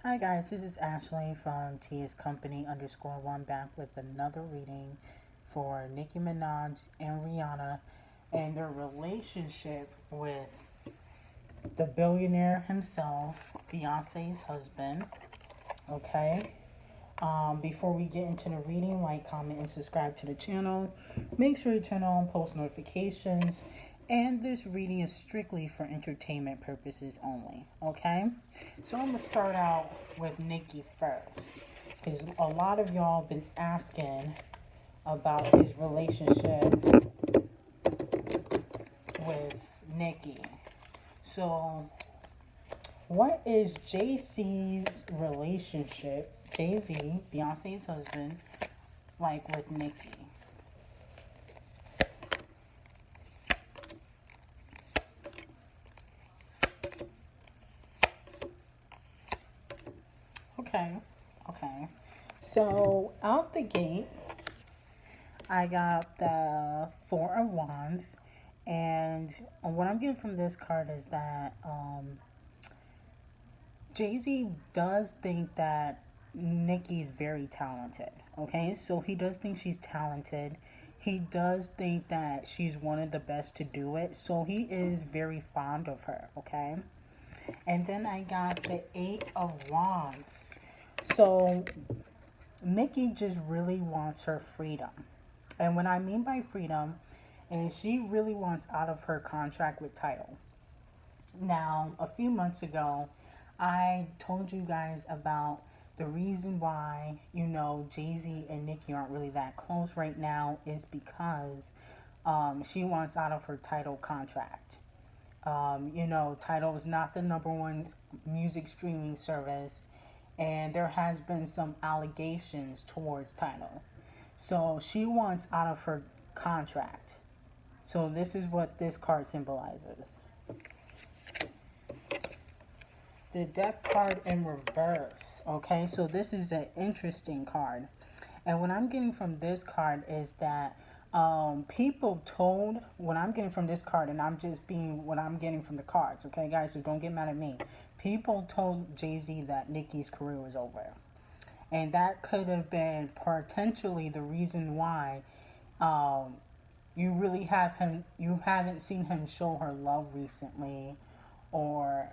Hi guys, this is Ashley from Tia's Company _1 back with another reading for Nicki Minaj and Rihanna and their relationship with the billionaire himself, Beyonce's husband. Okay. Before we get into the reading, like, comment, and subscribe to the channel. Make sure you turn on post notifications. And this reading is strictly for entertainment purposes only. Okay? So I'm going to start out with Nicki first. Because a lot of y'all been asking about his relationship with Nicki. So, what is JC's relationship, Jay-Z, Beyonce's husband, like with Nicki? Okay, okay. So, out the gate, I got the Four of Wands. And what I'm getting from this card is that Jay-Z does think that Nicki's very talented. Okay, so he does think she's talented. He does think that she's one of the best to do it. So he is very fond of her. Okay, and then I got the Eight of Wands. So Nicki just really wants her freedom. And what I mean by freedom is she really wants out of her contract with Tidal. Now, a few months ago, I told you guys about the reason why, Jay-Z and Nicki aren't really that close right now is because she wants out of her Tidal contract. Tidal is not the number one music streaming service, and there has been some allegations towards Tidal. So she wants out of her contract. So this is what this card symbolizes. The Death card in reverse. Okay, so this is an interesting card. And what I'm getting from this card is that people told, what I'm getting from this card, and I'm just being what I'm getting from the cards, okay, guys, so don't get mad at me. People told Jay-Z that Nicki's career was over. And that could have been potentially the reason why you haven't seen him show her love recently, or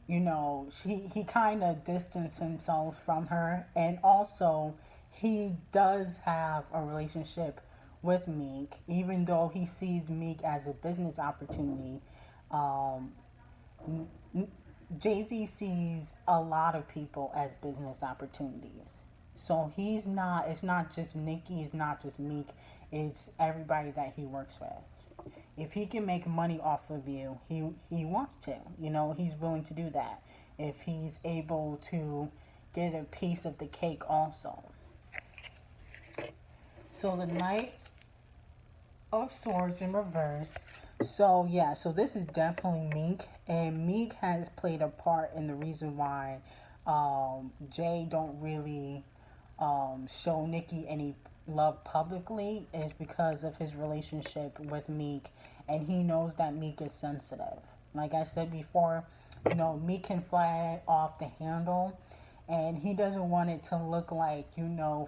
he kind of distanced himself from her. And also, he does have a relationship with Meek, even though he sees Meek as a business opportunity. um, Jay-Z sees a lot of people as business opportunities. So it's not just Nicki, it's not just Meek, it's everybody that he works with. If he can make money off of you, he wants to. He's willing to do that. If he's able to get a piece of the cake also. So the Knight of Swords in reverse. So yeah, so this is definitely Meek, and Meek has played a part in the reason why Jay don't really show Nicki any love publicly is because of his relationship with Meek, and he knows that Meek is sensitive. Like I said before, Meek can fly off the handle, and he doesn't want it to look like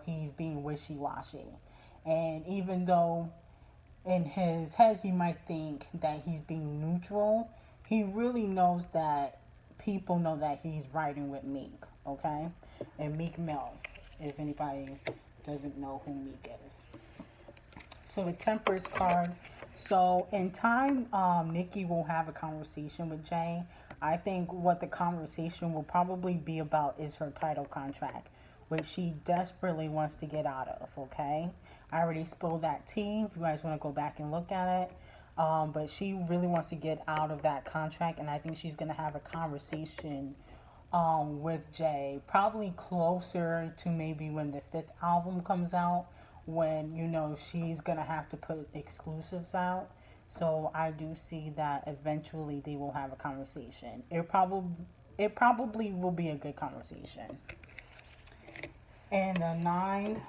he's being wishy-washy. And even though in his head he might think that he's being neutral, he really knows that people know that he's riding with Meek, okay? And Meek Mill, if anybody doesn't know who Meek is. So the Temperance card. So in time, Nicki will have a conversation with Jay. I think what the conversation will probably be about is her Tidal contract, which she desperately wants to get out of, okay? I already spilled that tea if you guys want to go back and look at it. But she really wants to get out of that contract, and I think she's going to have a conversation with Jay, probably closer to maybe when the fifth album comes out, when she's gonna have to put exclusives out. So I do see that eventually they will have a conversation. It probably will be a good conversation. And the Nine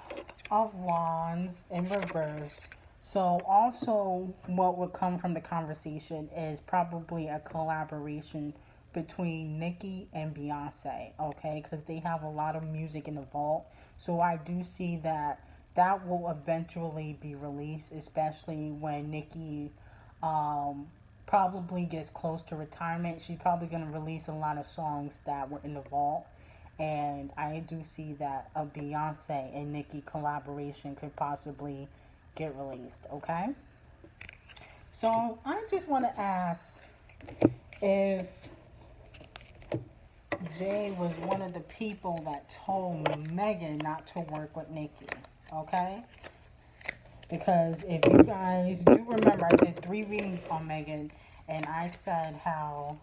of Wands in reverse. So also what would come from the conversation is probably a collaboration between Nicki and Beyonce, okay? Because they have a lot of music in the vault. So I do see that that will eventually be released, especially when Nicki um, probably gets close to retirement. She's probably going to release a lot of songs that were in the vault. And I do see that a Beyonce and Nicki collaboration could possibly get released, okay? So I just want to ask if Jay was one of the people that told Megan not to work with Nicki, okay? Because if you guys do remember, I did 3 readings on Megan, and I said how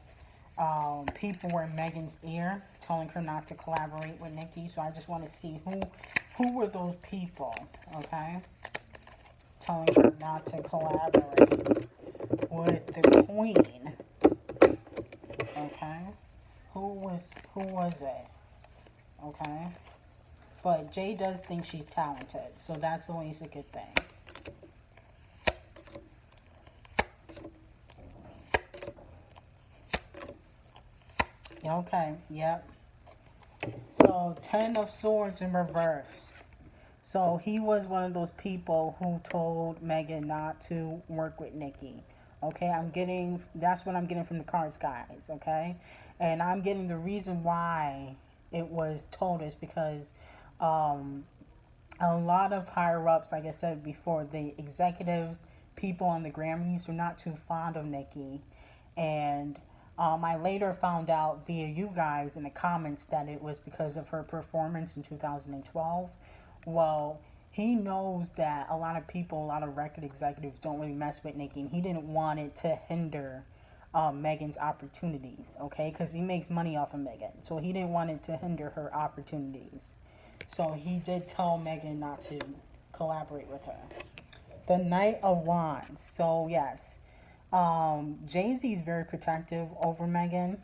people were in Megan's ear telling her not to collaborate with Nicki. So I just want to see who were those people, okay? Telling her not to collaborate with the queen, okay? Who was it? Okay. But Jay does think she's talented, so that's at least a good thing. Okay, yep. So 10 of Swords in reverse. So he was one of those people who told Megan not to work with Nicki. Okay, that's what I'm getting from the cards, guys. Okay, and I'm getting the reason why it was told is because um, a lot of higher ups, like I said before, the executives, people on the Grammys are not too fond of Nicki. And I later found out via you guys in the comments that it was because of her performance in 2012. Well, he knows that a lot of people, a lot of record executives don't really mess with Nicki, and he didn't want it to hinder Megan's opportunities, okay? Because he makes money off of Megan. So he didn't want it to hinder her opportunities. So he did tell Megan not to collaborate with her. The Knight of Wands. So, yes, Jay-Z is very protective over Megan.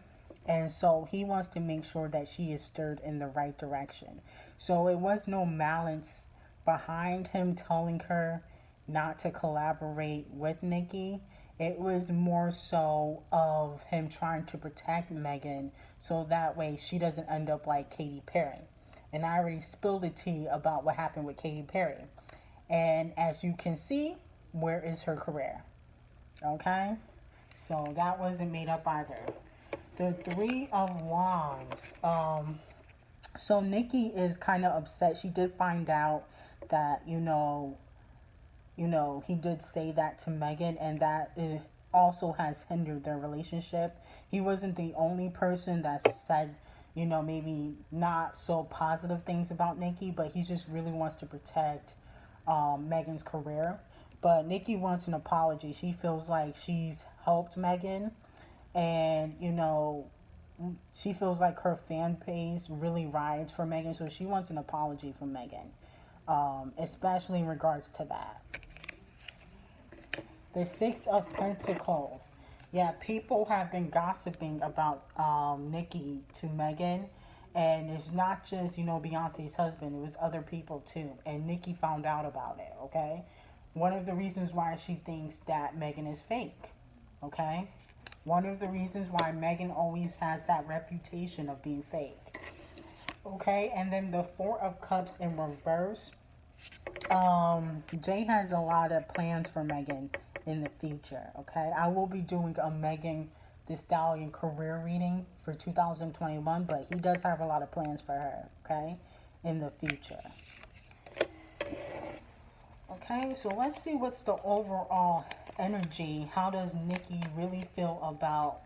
And so he wants to make sure that she is stirred in the right direction. So it was no malice behind him telling her not to collaborate with Nicki. It was more so of him trying to protect Megan so that way she doesn't end up like Katy Perry. And I already spilled the tea about what happened with Katy Perry. And as you can see, where is her career? Okay? So that wasn't made up either. The Three of Wands. So Nicki is kind of upset. She did find out that, he did say that to Megan, and that it also has hindered their relationship. He wasn't the only person that said, maybe not so positive things about Nicki, but he just really wants to protect Megan's career. But Nicki wants an apology. She feels like she's helped Megan, and she feels like her fan base really rides for Megan, so she wants an apology from Megan, especially in regards to that. The Six of Pentacles. Yeah, people have been gossiping about Nicki to Megan, and it's not just Beyonce's husband; it was other people too. And Nicki found out about it. Okay, one of the reasons why she thinks that Megan is fake. Okay, one of the reasons why Megan always has that reputation of being fake. Okay, and then the Four of Cups in reverse. Jay has a lot of plans for Megan in the future. Okay, I will be doing a Megan Thee Stallion career reading for 2021, but he does have a lot of plans for her. Okay, in the future. Okay, so let's see what's the overall energy. How does Nicki really feel about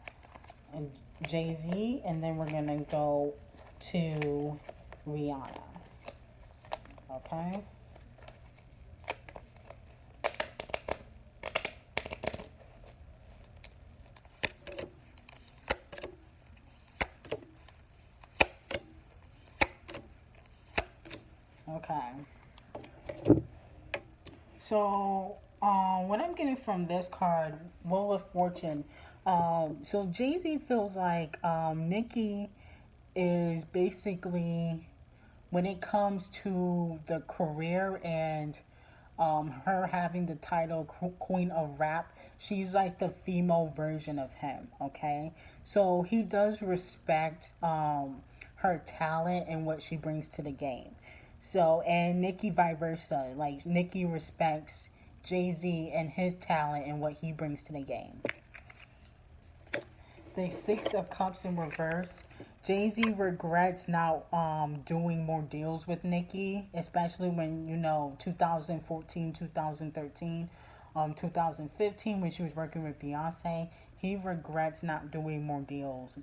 Jay-Z? And then we're gonna go to Rihanna. Okay. Okay. So, what I'm getting from this card, Wheel of Fortune. So Jay-Z feels like Nicki is basically, when it comes to the career and her having the title Queen of Rap, she's like the female version of him, okay? So he does respect her talent and what she brings to the game. So, and Nicki vice versa. Like, Nicki respects Jay-Z and his talent and what he brings to the game. The Six of Cups in reverse. Jay-Z regrets not doing more deals with Nicki, especially when, 2014, 2013, 2015 when she was working with Beyonce. He regrets not doing more deals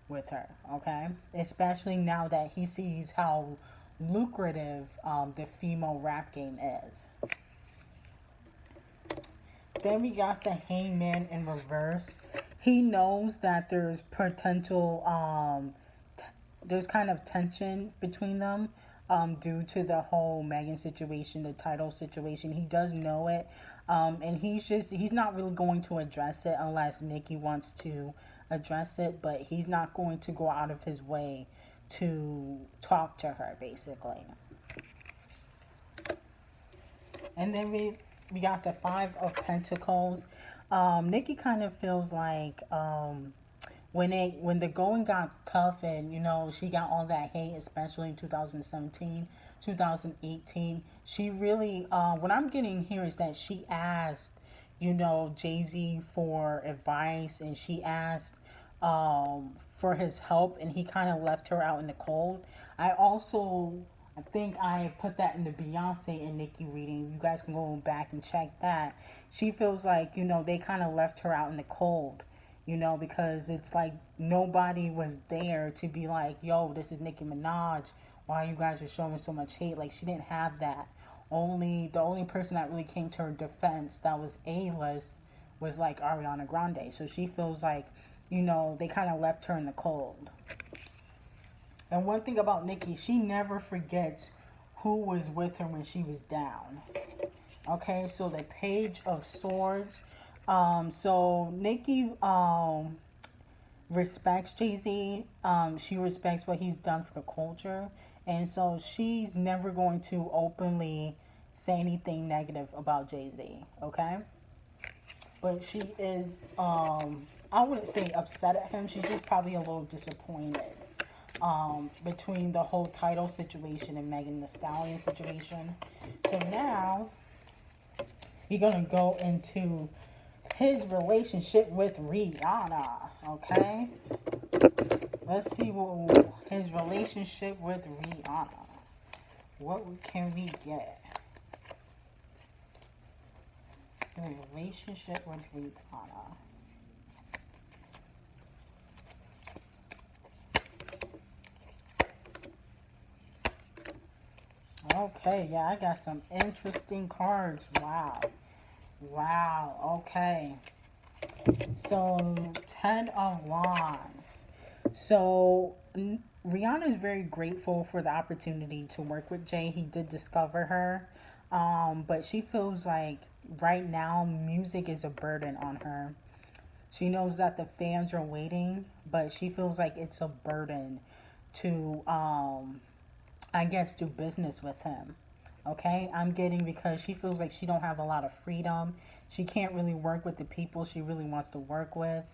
with her, okay? Especially now that he sees how lucrative the female rap game is. Then we got the Hangman in reverse. He knows that there's potential, there's kind of tension between them due to the whole Megan situation, the title situation. He does know it. And he's not really going to address it unless Nicki wants to address it, but he's not going to go out of his way to talk to her, basically. And then we got the Five of Pentacles. Nicki kind of feels like when the going got tough and she got all that hate, especially in 2017, 2018. She really what I'm getting here is that she asked Jay-Z for advice, and she asked for his help, and he kind of left her out in the cold. I think I put that in the Beyonce and Nicki reading. You guys can go back and check that. She feels like, they kind of left her out in the cold, because it's like nobody was there to be like, yo, this is Nicki Minaj. Why you guys are showing so much hate? Like, she didn't have that. The only person that really came to her defense that was A-list was like Ariana Grande. So she feels like, they kind of left her in the cold. And one thing about Nicki, she never forgets who was with her when she was down. Okay, so the Page of Swords. So Nicki respects Jay-Z. She respects what he's done for the culture. And so she's never going to openly say anything negative about Jay-Z. Okay? But she is, I wouldn't say upset at him. She's just probably a little disappointed. Between the whole title situation and Megan Thee Stallion situation. So now we're gonna go into his relationship with Rihanna. Okay, let's see what his relationship with Rihanna. What can we get? The relationship with Rihanna. Okay, yeah, I got some interesting cards. Wow. Wow, okay. So, 10 of Wands. So, Rihanna is very grateful for the opportunity to work with Jay. He did discover her. But she feels like right now music is a burden on her. She knows that the fans are waiting, but she feels like it's a burden to I guess do business with him. Okay, I'm getting because she feels like she don't have a lot of freedom. She can't really work with the people she really wants to work with,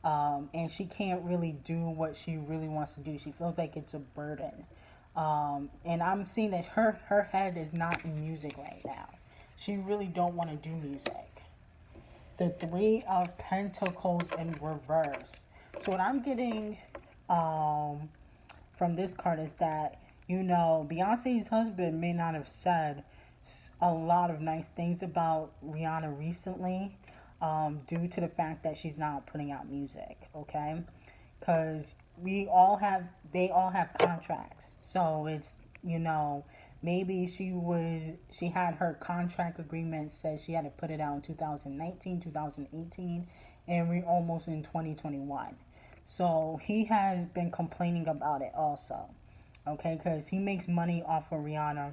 and she can't really do what she really wants to do. She feels like it's a burden, and I'm seeing that her head is not in music right now. She really don't want to do music. The Three of Pentacles in reverse. So what I'm getting from this card is that Beyonce's husband may not have said a lot of nice things about Rihanna recently, due to the fact that she's not putting out music, okay? Because they all have contracts. So it's, maybe she had her contract agreement says she had to put it out in 2019, 2018, and we're almost in 2021. So he has been complaining about it also. Okay, because he makes money off of Rihanna,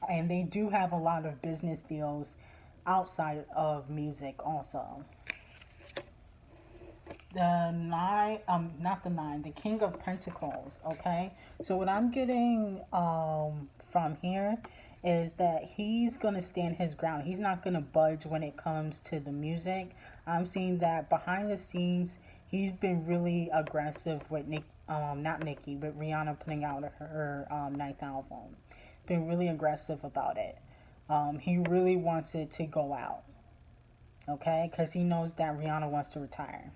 and they do have a lot of business deals outside of music also. The King of Pentacles. Okay, so what I'm getting from here is that he's going to stand his ground. He's not going to budge when it comes to the music. I'm seeing that behind the scenes, he's been really aggressive with not Nicki, but Rihanna putting out her ninth album. Been really aggressive about it. He really wants it to go out, okay? Because he knows that Rihanna wants to retire.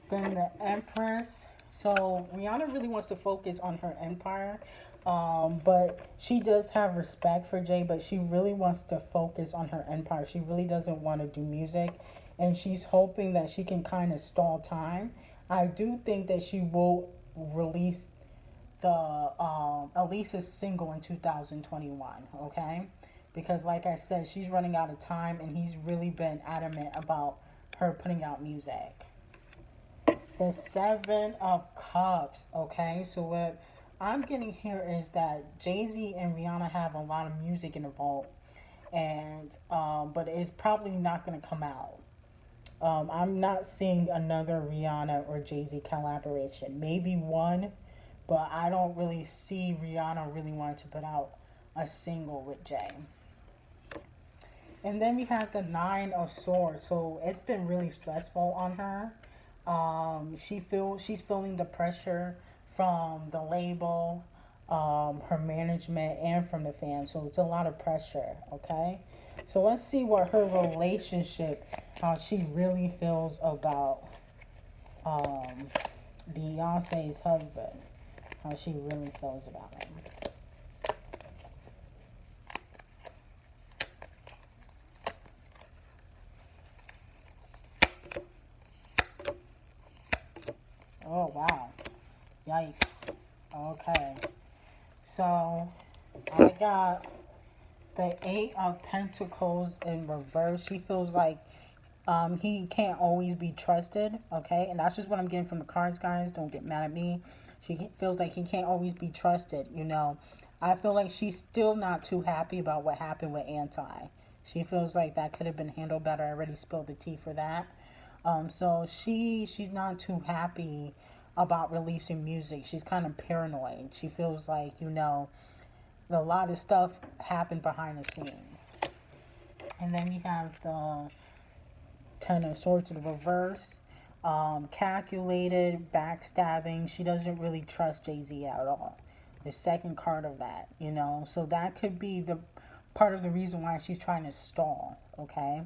Then the Empress. So Rihanna really wants to focus on her empire, but she does have respect for Jay, but she really wants to focus on her empire. She really doesn't want to do music, and she's hoping that she can kind of stall time. I do think that she will release the at least a single in 2021, okay? Because like I said, she's running out of time, and he's really been adamant about her putting out music. The Seven of Cups, okay? So what I'm getting here is that Jay-Z and Rihanna have a lot of music in the vault, and but it's probably not going to come out. I'm not seeing another Rihanna or Jay-Z collaboration. Maybe one, but I don't really see Rihanna really wanting to put out a single with Jay. And then we have the Nine of Swords. So it's been really stressful on her. She's feeling the pressure from the label, her management, and from the fans. So it's a lot of pressure. Okay, so let's see what her relationship, how she really feels about um, Beyonce's husband, how she really feels about him. Oh wow, yikes. Okay, so I got the Eight of Pentacles in reverse. She feels like he can't always be trusted, okay? And that's just what I'm getting from the cards, guys. Don't get mad at me. She feels like he can't always be trusted, you know. I feel like she's still not too happy about what happened with Anti. She feels like that could have been handled better. I already spilled the tea for that. So she's not too happy about releasing music. She's kind of paranoid. She feels like, you know, a lot of stuff happened behind the scenes. And then we have the Ten of Swords in reverse. Calculated, backstabbing. She doesn't really trust Jay-Z at all. The second card of that, you know. So that could be the part of the reason why she's trying to stall, okay?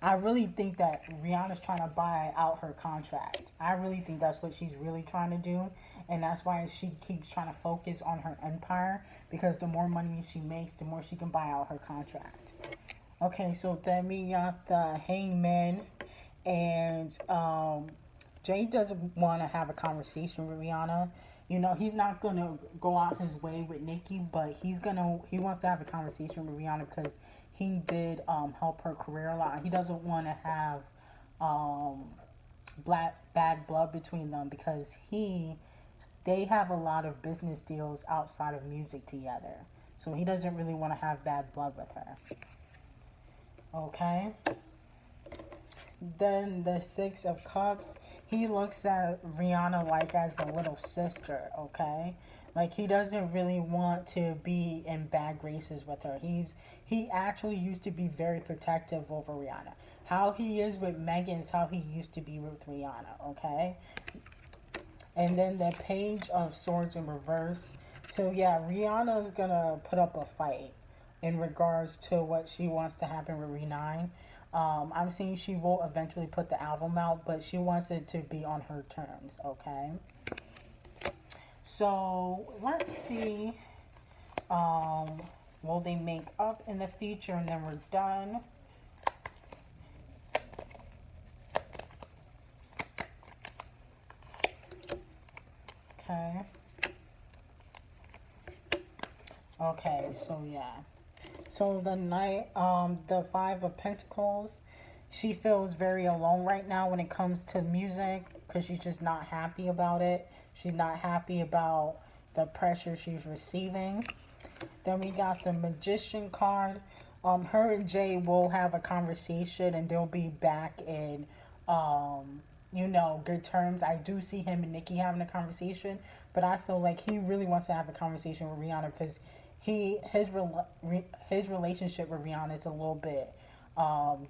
I really think that Rihanna's trying to buy out her contract. I really think that's what she's really trying to do. And that's why she keeps trying to focus on her empire. Because the more money she makes, the more she can buy out her contract. Okay, so then we got the Hangman. And Jay doesn't want to have a conversation with Rihanna. You know, he's not gonna go out his way with Nicki, but he wants to have a conversation with Rihanna because he did help her career a lot. He doesn't want to have um, bad blood between them because they have a lot of business deals outside of music together. So he doesn't really want to have bad blood with her. Okay. Then the Six of Cups, he looks at Rihanna like as a little sister, okay? Like he doesn't really want to be in bad graces with her. He actually used to be very protective over Rihanna. How he is with Megan is how he used to be with Rihanna, okay? And then the Page of Swords in reverse. So yeah, Rihanna is gonna put up a fight in regards to what she wants to happen with Renine. I'm seeing she will eventually put the album out, but she wants it to be on her terms, okay? So let's see. Will they make up in the future and then we're done? Okay. Okay, so yeah. So the Five of Pentacles, she feels very alone right now when it comes to music because she's just not happy about it. She's not happy about the pressure she's receiving. Then we got the Magician card. Her and Jay will have a conversation and they'll be back in, good terms. I do see him and Nicki having a conversation, but I feel like he really wants to have a conversation with Rihanna because his relationship with Rihanna is a little bit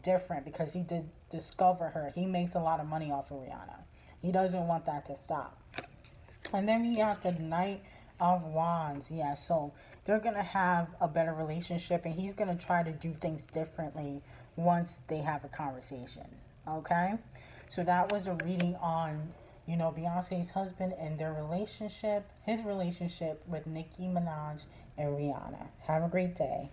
different because he did discover her. He makes a lot of money off of Rihanna. He doesn't want that to stop. And then we got the Knight of Wands. Yeah, so they're going to have a better relationship, and he's going to try to do things differently once they have a conversation. Okay? So that was a reading on, Beyonce's husband and their relationship, his relationship with Nicki Minaj and Rihanna. Have a great day.